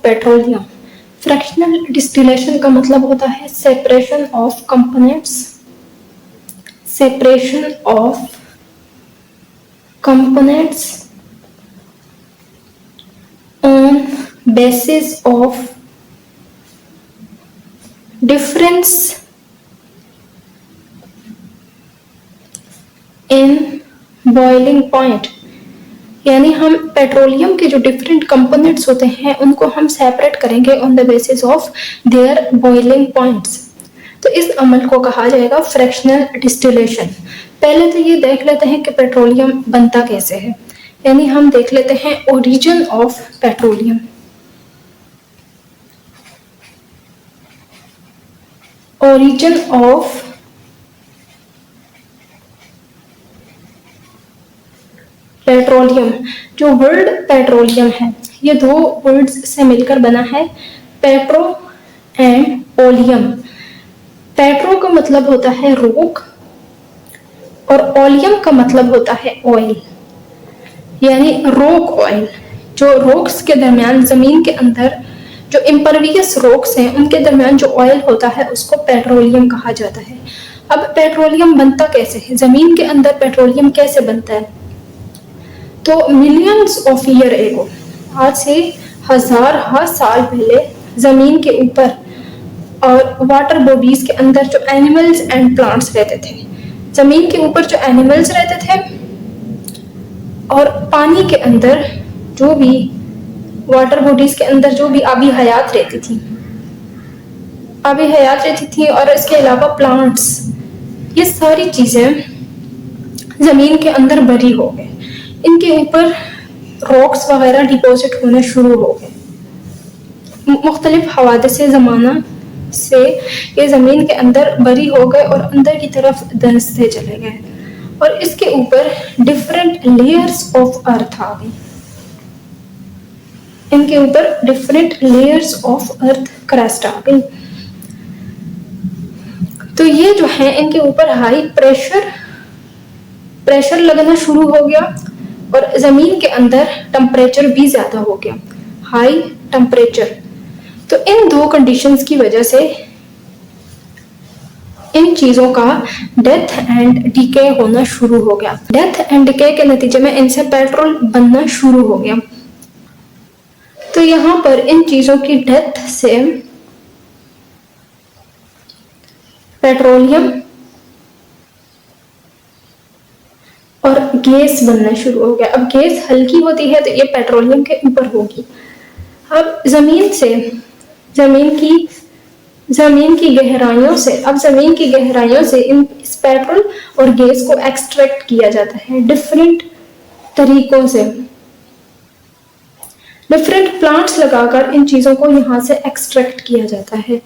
Petroleum. Fractional distillation का मतलब होता है separation of components, separation of components on basis of difference in boiling point. यानी हम पेट्रोलियम के जो डिफरेंट कंपोनेंट्स होते हैं उनको हम सेपरेट करेंगे on the basis of their boiling points. तो इस अमल को कहा जाएगा फ्रैक्शनल डिस्टिलेशन। पहले तो ये देख लेते हैं कि पेट्रोलियम बनता कैसे है। यानी हम देख लेते हैं origin of petroleum. Origin of petroleum, जो वर्ड पेट्रोलियम है ये दो वर्ड्स से मिलकर बना है, पेट्रो एंड ओलियम। पेट्रो का मतलब होता है रोक और ओलियम का मतलब होता है ऑयल, यानी रोक ऑयल। जो रोक्स के दरमियान जमीन के अंदर जो इम्परवियस रोक्स हैं उनके दरमियान जो ऑयल होता है उसको पेट्रोलियम कहा जाता है। अब पेट्रोलियम बनता कैसे है, जमीन के अंदर पेट्रोलियम कैसे बनता है? तो मिलियंस ऑफ ईयर एगो, आज से हजार साल पहले जमीन के ऊपर और वाटर बॉडीज के अंदर जो एनिमल्स एंड प्लांट्स रहते थे, जमीन के ऊपर जो एनिमल्स रहते थे और पानी के अंदर जो भी वाटर बॉडीज के अंदर जो भी आबी हयात रहती थी और इसके अलावा प्लांट्स, ये सारी चीजें जमीन के अंदर भरी हो गए। इनके ऊपर रॉक्स वगैरह डिपॉजिट होने शुरू हो गए। मुख्तलिफ हवादसे ज़माना से ये ज़मीन के अंदर बरी हो गए और अंदर की तरफ धंसते चले गए और इसके ऊपर डिफरेंट लेयर्स ऑफ अर्थ आ गई। इनके ऊपर different layers of earth crust आ गई। तो ये जो है इनके ऊपर हाई प्रेशर लगना शुरू हो गया और जमीन के अंदर टेम्परेचर भी ज्यादा हो गया, हाई टेम्परेचर। तो इन दो कंडीशंस की वजह से इन चीजों का डेथ एंड डीके होना शुरू हो गया। डेथ एंड डीके के नतीजे में इनसे पेट्रोल बनना शुरू हो गया। तो यहाँ पर इन चीजों की डेथ से पेट्रोलियम और गैस बनना शुरू हो गया। अब गैस हल्की होती है तो ये पेट्रोलियम के ऊपर होगी। अब जमीन की गहराइयों से इस पेट्रोल और गैस को एक्सट्रैक्ट किया जाता है डिफरेंट तरीकों से। डिफरेंट प्लांट्स लगाकर इन चीजों को यहाँ से एक्सट्रैक्ट किया जाता है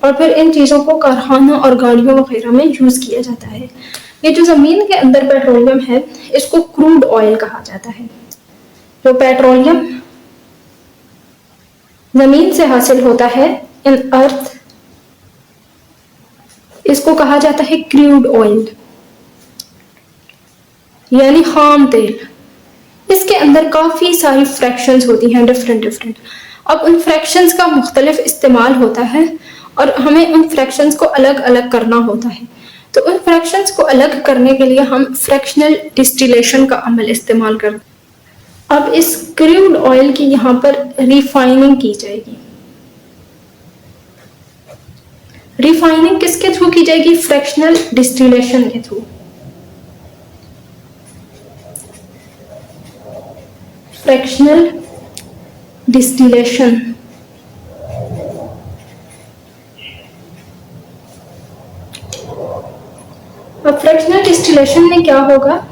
और फिर इन चीजों को कारखानों और गाड़ियों वगैरह में यूज किया जाता है। ये जो जमीन के अंदर पेट्रोलियम है इसको क्रूड ऑयल कहा जाता है। जो पेट्रोलियम जमीन से हासिल होता है इन अर्थ, इसको कहा जाता है क्रूड ऑयल यानी खाम तेल। इसके अंदर काफी सारी फ्रैक्शंस होती हैं डिफरेंट। अब उन फ्रैक्शंस का मुख्तलिफ इस्तेमाल होता है और हमें उन फ्रैक्शंस को अलग अलग करना होता है। तो उन फ्रैक्शंस को अलग करने के लिए हम फ्रैक्शनल डिस्टिलेशन का अमल इस्तेमाल करते हैं। अब इस क्रूड ऑयल की यहाँ पर रिफाइनिंग की जाएगी। रिफाइनिंग किसके थ्रू की जाएगी? फ्रैक्शनल डिस्टिलेशन के थ्रू। फ्रैक्शनल डिस्टिलेशन अब फ्रैक्शनल डिस्टिलेशन में क्या होगा?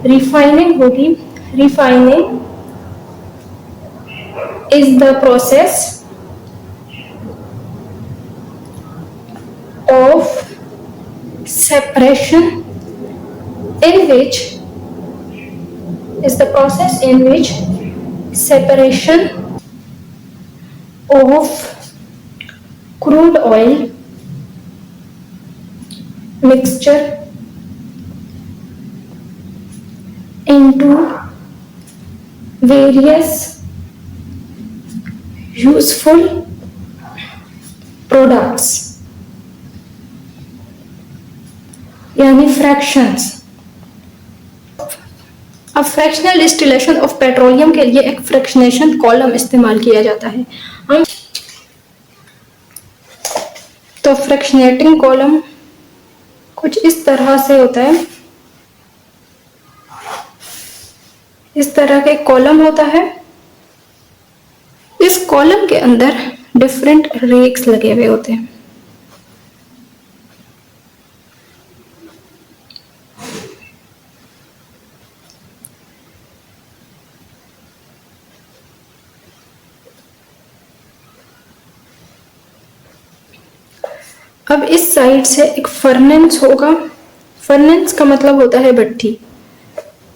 रिफाइनिंग होगी। Refining is the process of separation in which separation of crude oil mixture into various useful products यानी फ्रैक्शंस। अब फ्रैक्शनल डिस्टिलेशन ऑफ पेट्रोलियम के लिए एक फ्रैक्शनेशन कॉलम इस्तेमाल किया जाता है। हम तो फ्रैक्शनेटिंग कॉलम कुछ इस तरह से होता है, इस तरह का एक कॉलम होता है। इस कॉलम के अंदर डिफरेंट रेक्स लगे हुए होते हैं। अब इस साइड से एक फर्नेंस होगा। फर्नेंस का मतलब होता है भट्ठी।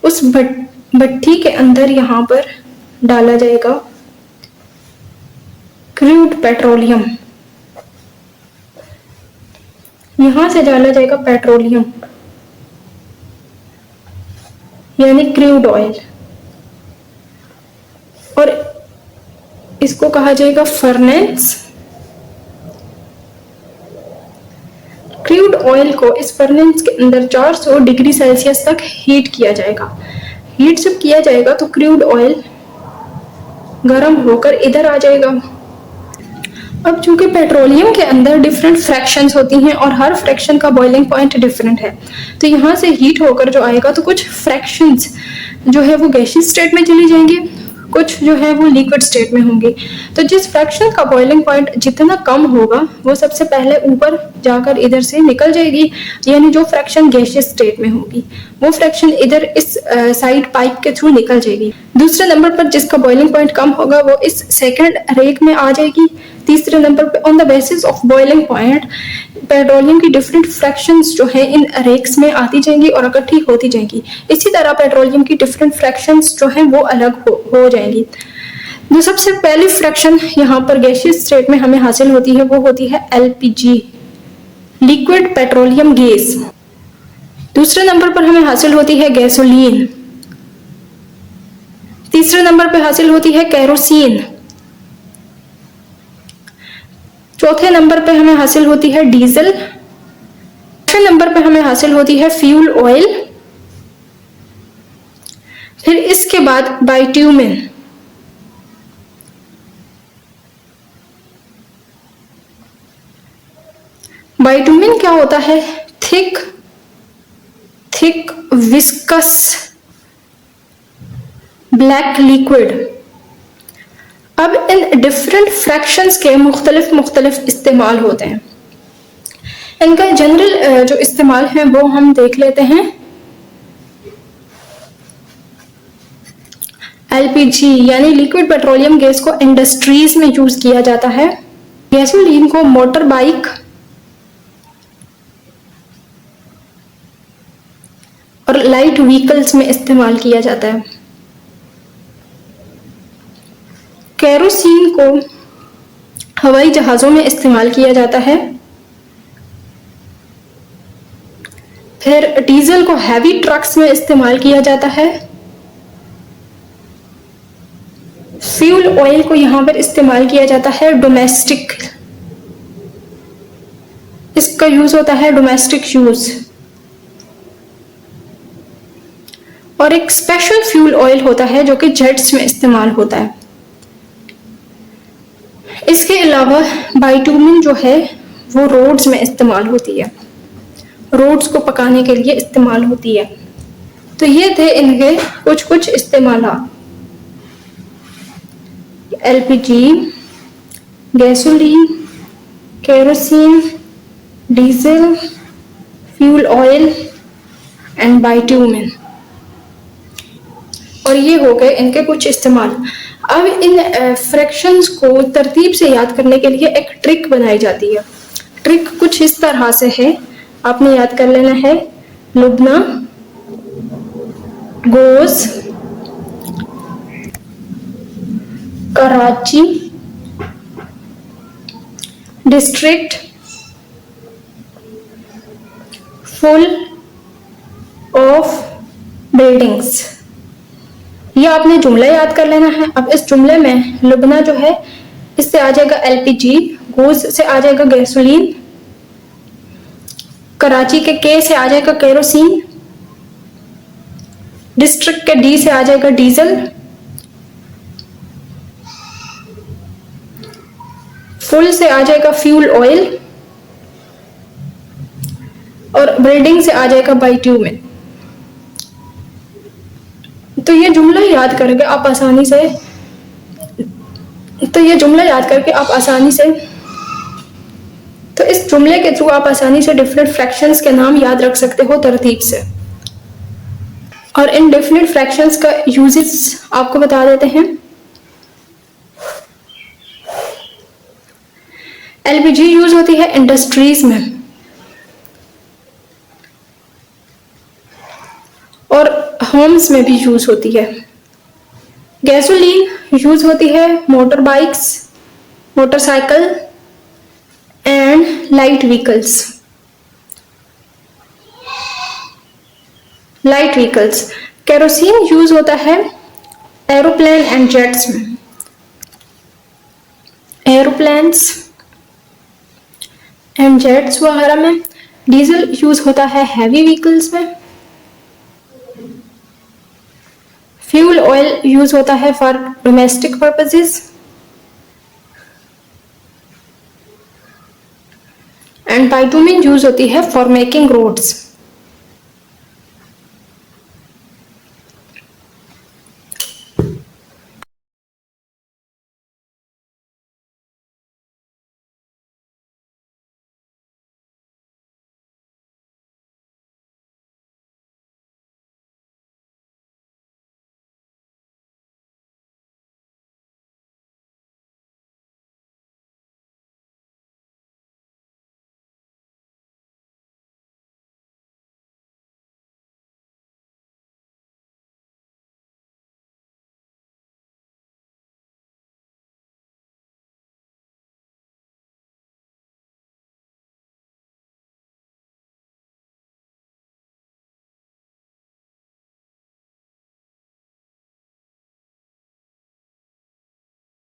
उस भट्ठी के अंदर यहाँ पर डाला जाएगा क्रूड पेट्रोलियम, यहां से डाला जाएगा पेट्रोलियम यानी क्रूड ऑयल, और इसको कहा जाएगा फर्नेंस। क्रूड ऑयल को इस फर्नेंस के अंदर 400 डिग्री सेल्सियस तक हीट किया जाएगा। हीट जब किया जाएगा तो क्रूड ऑयल गर्म होकर इधर आ जाएगा। अब चूंकि पेट्रोलियम के अंदर डिफरेंट फ्रैक्शंस होती हैं और हर फ्रैक्शन का बॉइलिंग पॉइंट डिफरेंट है, तो यहाँ से हीट होकर जो आएगा तो कुछ फ्रैक्शंस जो है वो गैसीय स्टेट में चली जाएंगी, कुछ जो है वो लिक्विड स्टेट में होंगी। तो जिस फ्रैक्शन का बॉइलिंग पॉइंट जितना कम होगा वो सबसे पहले ऊपर जाकर इधर से निकल जाएगी, यानी जो फ्रैक्शन गैसीय स्टेट में होगी वो फ्रैक्शन इधर इस साइड पाइप के थ्रू निकल जाएगी। दूसरे नंबर पर जिसका बॉइलिंग पॉइंट कम होगा वो इस सेकंड रेक में आ जाएगी। तीसरे नंबर पे on the basis of boiling point petroleum की डिफरेंट फ्रैक्शंस जो है इन रेक्स में आती जाएंगी और इकट्ठी होती जाएंगी। इसी तरह पेट्रोलियम की डिफरेंट फ्रैक्शंस जो है वो अलग हो जाएंगी। जो सबसे पहली फ्रैक्शन यहाँ पर गैसीय स्टेट में हमें हासिल होती है वो होती है LPG, लिक्विड पेट्रोलियम गैस। दूसरे नंबर पर हमें हासिल होती है गैसोलीन। तीसरे नंबर पर हासिल होती है केरोसिन। चौथे नंबर पे हमें हासिल होती है डीजल। छठे नंबर पे हमें हासिल होती है फ्यूल ऑयल। फिर इसके बाद बाइट्यूमेन। बाइट्यूमेन क्या होता है? Thick viscous black liquid. अब इन डिफरेंट फ्रैक्शंस के मुख्तलिफ इस्तेमाल होते हैं। इनका जनरल जो इस्तेमाल है वो हम देख लेते हैं। LPG यानी लिक्विड पेट्रोलियम गैस को इंडस्ट्रीज में यूज किया जाता है। गैसोलीन को मोटर बाइक और लाइट व्हीकल्स में इस्तेमाल किया जाता है। केरोसिन को हवाई जहाजों में इस्तेमाल किया जाता है। फिर डीजल को हैवी ट्रक्स में इस्तेमाल किया जाता है। फ्यूल ऑयल को यहां पर इस्तेमाल किया जाता है डोमेस्टिक, इसका यूज होता है डोमेस्टिक यूज। और एक स्पेशल फ्यूल ऑयल होता है जो कि जेट्स में इस्तेमाल होता है। इसके अलावा बाइट्यूमेन जो है वो रोड्स में इस्तेमाल होती है, रोड्स को पकाने के लिए इस्तेमाल होती है। तो ये थे इनके कुछ इस्तेमाल। LPG, gasoline, kerosene, diesel, fuel oil and bitumen, और ये हो गए इनके कुछ इस्तेमाल। अब इन फ्रैक्शंस को तरतीब से याद करने के लिए एक ट्रिक बनाई जाती है। ट्रिक कुछ इस तरह से है, आपने याद कर लेना है। Lubna goes Karachi district full of buildings. ये आपने जुमला याद कर लेना है। अब इस जुमले में लुबना जो है इससे आ जाएगा एलपीजी, गूज से आ जाएगा गैसोलीन, कराची के के से आ जाएगा केरोसिन, डिस्ट्रिक्ट के डी से आ जाएगा डीजल, फुल से आ जाएगा फ्यूल ऑयल, और बिल्डिंग से आ जाएगा बाइट्यूमेन। तो ये जुमला याद करके आप आसानी से तो इस जुमले के थ्रू आप आसानी से डिफरेंट फ्रैक्शंस के नाम याद रख सकते हो तरतीब से। और इन डिफरेंट फ्रैक्शंस का यूजेस आपको बता देते हैं। एलपीजी यूज होती है इंडस्ट्रीज में, और होम्स में भी यूज होती है। गैसोलीन यूज होती है motor bikes, motorcycle and light vehicles. Kerosene use होता है एरोप्लेन एंड जेट्स में, एरोप्लेन्स एंड जेट्स वगैरह में। डीजल यूज होता है हैवी व्हीकल्स में। फ्यूल ऑयल यूज होता है for domestic purposes, and bitumen use होती है फॉर मेकिंग रोड्स।